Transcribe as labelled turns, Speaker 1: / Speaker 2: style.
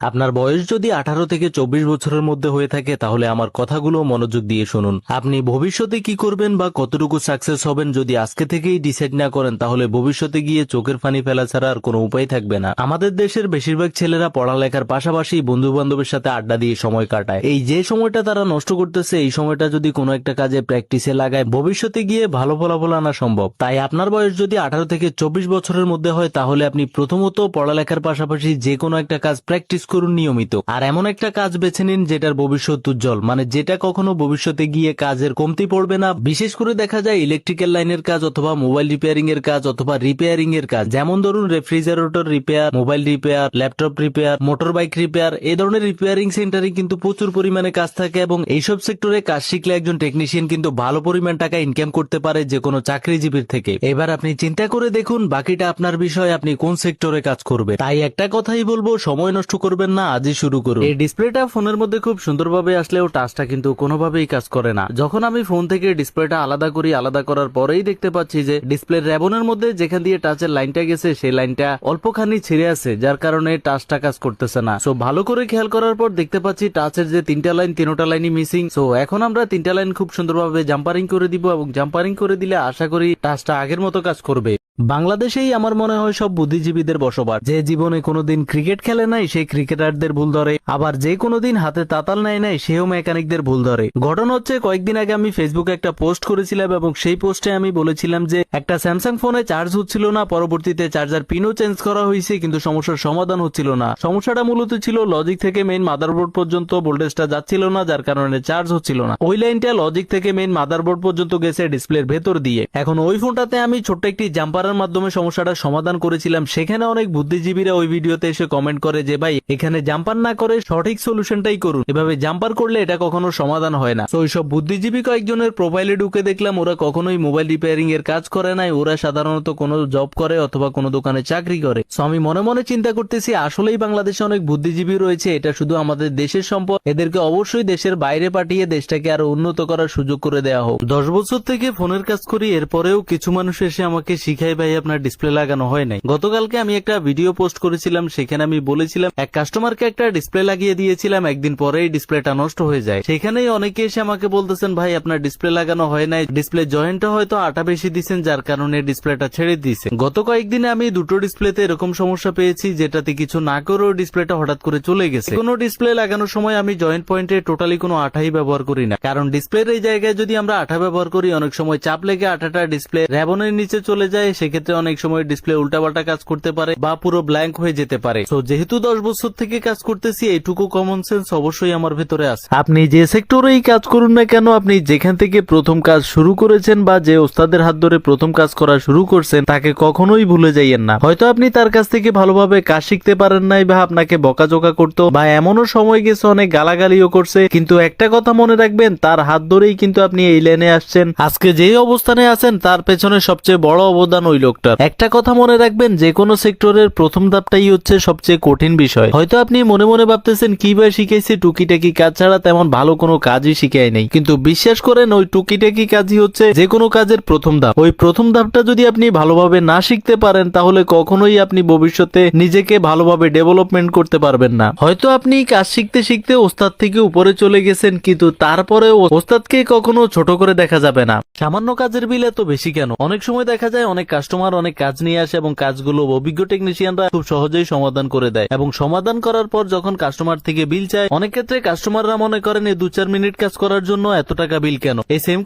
Speaker 1: আপনার বয়স যদি 18 থেকে 24 বছরের মধ্যে হয়ে থাকে তাহলে আমার কথাগুলো মনোযোগ দিয়ে শুনুন। আপনি ভবিষ্যতে কি করবেন বা কতটুকু সাকসেস হবেন যদি আজকে থেকেই ডিসাইড না করেন তাহলে ভবিষ্যতে গিয়ে চোখের পানি ফেলা ছাড়া আর কোনো উপায় থাকবে না। আমাদের দেশের বেশিরভাগ ছেলেরা পড়ালেখার পাশাপাশি বন্ধু বান্ধবের সাথে আড্ডা দিয়ে সময় কাটায়। এই যে সময়টা তারা নষ্ট করতেছে এই সময়টা যদি কোনো একটা কাজে প্র্যাকটিসে লাগায় ভবিষ্যতে গিয়ে ভালো ফলাফল আনা সম্ভব। তাই আপনার বয়স যদি 18 থেকে 24 বছরের মধ্যে হয় তাহলে আপনি প্রথমত পড়ালেখার পাশাপাশি যে কোনো একটা কাজ প্র্যাকটিস করুন নিয়মিত। আর এমন একটা কাজ বেছে নিন যেটার ভবিষ্যৎ উজ্জ্বল, মানে যেটা কখনো ভবিষ্যতে গিয়ে কাজের কমতি পড়বে না। বিশেষ করে দেখা যায় ইলেকট্রিক্যাল লাইনের কাজ অথবা মোবাইল রিপেয়ারিং এর কাজ অথবা রিপেয়ারিং এর কাজ, যেমন ধরুন refrigerator repair, mobile repair, laptop repair, motor bike repair. এই ধরনের রিপেয়ারিং সেন্টারে কিন্তু প্রচুর পরিমাণে কাজ থাকে এবং এইসব সেক্টরে কাজ শিখলে একজন টেকনিশিয়ান কিন্তু ভালো পরিমাণ টাকা ইনকাম করতে পারে যে কোনো চাকরিজীবীর থেকে। এবার আপনি চিন্তা করে দেখুন বাকিটা আপনার বিষয়, আপনি কোন সেক্টরে কাজ করবে। তাই একটা কথাই বলবো, সময় নষ্ট করবেন না, আজই শুরু করুন। এই ডিসপ্লেটা ফোনের মধ্যে খুব সুন্দরভাবে আসলেও টাচটা কিন্তু কোনোভাবেই কাজ করে না। যখন আমি ফোন থেকে ডিসপ্লেটা আলাদা করি, আলাদা করার পরেই দেখতে পাচ্ছি যে ডিসপ্লে রেবনের মধ্যে যেখান দিয়ে টাচের লাইনটা গেছে সেই লাইনটা অল্পখানি ছিঁড়ে আছে, যার কারণে টাচটা কাজ করতেছে না। সো ভালো করে খেয়াল করার পর দেখতে পাচ্ছি টাচের যে তিনটা লাইন, তিনটা লাইনই মিসিং। সো এখন আমরা তিনটা লাইন খুব সুন্দরভাবে জাম্পারিং করে দিব এবং জাম্পারিং করে দিলে আশা করি টাচটা আগের মতো কাজ করবে। বাংলাদেশেই আমার মনে হয় সব বুদ্ধিজীবীদের বসবাস। যে জীবনে কোনোদিন ক্রিকেট খেলে নাই সেই ক্রিকেটারদের ভুল ধরে, আবার যে কোনোদিন হাতে তাতাল নেয় নাই সেও মেকানিকদের ভুল ধরে। ঘটনা হচ্ছে কয়েকদিন আগে আমি ফেসবুকে একটা পোস্ট করেছিলাম এবং সেই পোস্টে আমি বলেছিলাম যে একটা স্যামসাং ফোনে চার্জ হচ্ছিল না, পরবর্তীতে চার্জার পিনও চেঞ্জ করা হয়েছে কিন্তু সমস্যার সমাধান হচ্ছিল না। সমস্যাটা মূলত ছিল লজিক থেকে মেইন মাদারবোর্ড পর্যন্ত ভোল্টেজটা যাচ্ছিল না, যার কারণে চার্জ হচ্ছিল না। ওই লাইনটা লজিক থেকে মেইন মাদারবোর্ড পর্যন্ত গেছে ডিসপ্লের ভেতর দিয়ে। এখন ওই ফোনটাতে আমি ছোট্ট একটি জাম্পার মাধ্যমে সমস্যাটা সমাধান করেছিলাম। সেখানে অনেক বুদ্ধিজীবীরা ওই ভিডিওতে এসে কমেন্ট করে যে ভাই এখানে জাম্পার না করে সঠিক সলিউশনটাই করুন, এভাবে জাম্পার করলে এটা কখনো সমাধান হয় না। তো ওইসব বুদ্ধিজীবী কয়েকজনের প্রোফাইলে ঢুকে দেখলাম ওরা কখনোই মোবাইল রিপেয়ারিং এর কাজ করে নাই, ওরা সাধারণত কোনো জব করে অথবা কোনো দোকানে চাকরি করে। সো আমি মনে মনে চিন্তা করতেছি আসলেই বাংলাদেশে অনেক বুদ্ধিজীবী রয়েছে, এটা শুধু আমাদের দেশের সম্পদ, এদেরকে অবশ্যই দেশের বাইরে পাঠিয়ে দেশটাকে আরো উন্নত করার সুযোগ করে দেওয়া হোক। 10 বছর থেকে ফোনের কাজ করি, এরপরেও কিছু মানুষ এসে আমাকে শিখায় ভাই আপনার ডিসপ্লে লাগানো হয় নাই। গতকালকে আমি একটা ভিডিও পোস্ট করেছিলাম, সেখানে আমি বলেছিলাম এক কাস্টমারকে একটা ডিসপ্লে লাগিয়ে দিয়েছিলাম, একদিন পরেই ডিসপ্লেটা নষ্ট হয়ে যায়। সেখানেই অনেকে এসে আমাকে বলতেছেন ভাই আপনার ডিসপ্লে লাগানো হয় নাই, ডিসপ্লে জয়েন্টটা হয়তো আটা বেশি দিচ্ছেন যার কারণে ডিসপ্লেটা ছেড়ে দিয়েছে। গত কয়েকদিনে আমি দুটো ডিসপ্লেতে এরকম সমস্যা পেয়েছি যেটাতে কিছু না করেও ডিসপ্লেটা হঠাৎ করে চলে গেছে। কোনো ডিসপ্লে লাগানোর সময় আমি জয়েন্ট পয়েন্টে টোটালি কোনো আঠাই ব্যবহার করি না, কারণ ডিসপ্লের এই জায়গায় যদি আমরা আঠা ব্যবহার করি অনেক সময় চাপ লেগে আঠাটা ডিসপ্লে রেবনের নিচে চলে যায়, সেক্ষেত্রে অনেক সময় ডিসপ্লে উল্টাপাল্টা কাজ করতে পারে বা পুরো ব্ল্যাঙ্ক হয়ে যেতে পারে। তো যেহেতু 10 বছর থেকে কাজ করতেছি এইটুকু কমন সেন্স অবশ্যই আমার ভেতরে আছে। আপনি যে সেক্টরেই কাজ করুন না কেন, আপনি যেখান থেকে প্রথম কাজ শুরু করেছেন বা যে ওস্তাদের হাত ধরে প্রথম কাজ করা শুরু করছেন তাকে কখনোই ভুলে যাইয়েন না। হয়তো আপনি তার কাছ থেকে ভালোভাবে কাজ শিখতে পারেন নাই বা আপনাকে বকাঝকা করতো বা এমনও সময় গেছে অনেক গালাগালিও করছে, কিন্তু একটা কথা মনে রাখবেন তার হাত ধরেই কিন্তু আপনি এই লাইনে আসছেন। আজকে যেই অবস্থানে আছেন তার পেছনে সবচেয়ে বড় অবদান ওই লোকটার। একটা কথা মনে রাখবেন, যে কোনো সেক্টরের প্রথম ধাপটাই হচ্ছে সবচেয়ে কঠিন বিষয়। হয়তো আপনি মনে মনে ভাবতেছেন কিভাবে শিখাইছে, টুকিটাকি কাজ ছাড়া তেমন ভালো কোনো কাজই শিখাই নাই, কিন্তু বিশ্বাস করেন ওই টুকিটাকি কাজই হচ্ছে যে কোনো কাজের প্রথম ধাপ। ওই প্রথম ধাপটা যদি আপনি ভালোভাবে না শিখতে পারেন তাহলে কখনোই আপনি ভবিষ্যতে নিজেকে ভালোভাবে ডেভেলপমেন্ট করতে পারবেন না। হয়তো আপনি কাজ শিখতে শিখতে ওস্তাদ থেকে উপরে চলে গেছেন, কিন্তু তারপরেও ওস্তাদকে কখনো ছোট করে দেখা যাবে না। সামান্য কাজের বিল এত বেশি কেন? অনেক সময় দেখা যায় অনেক কাস্টমার অনেক কাজ নিয়ে আসে এবং কাজগুলো অভিজ্ঞ টেকনিশিয়ানরা খুব সহজেই সমাধান করে দেয় এবং সমাধান করার পর যখন কাস্টমার থেকে বিল চায় অনেক ক্ষেত্রে কাস্টমাররা মনে করেন এই 2-4 মিনিট কাজ করার জন্য এত টাকা বিল কেন। এই সেম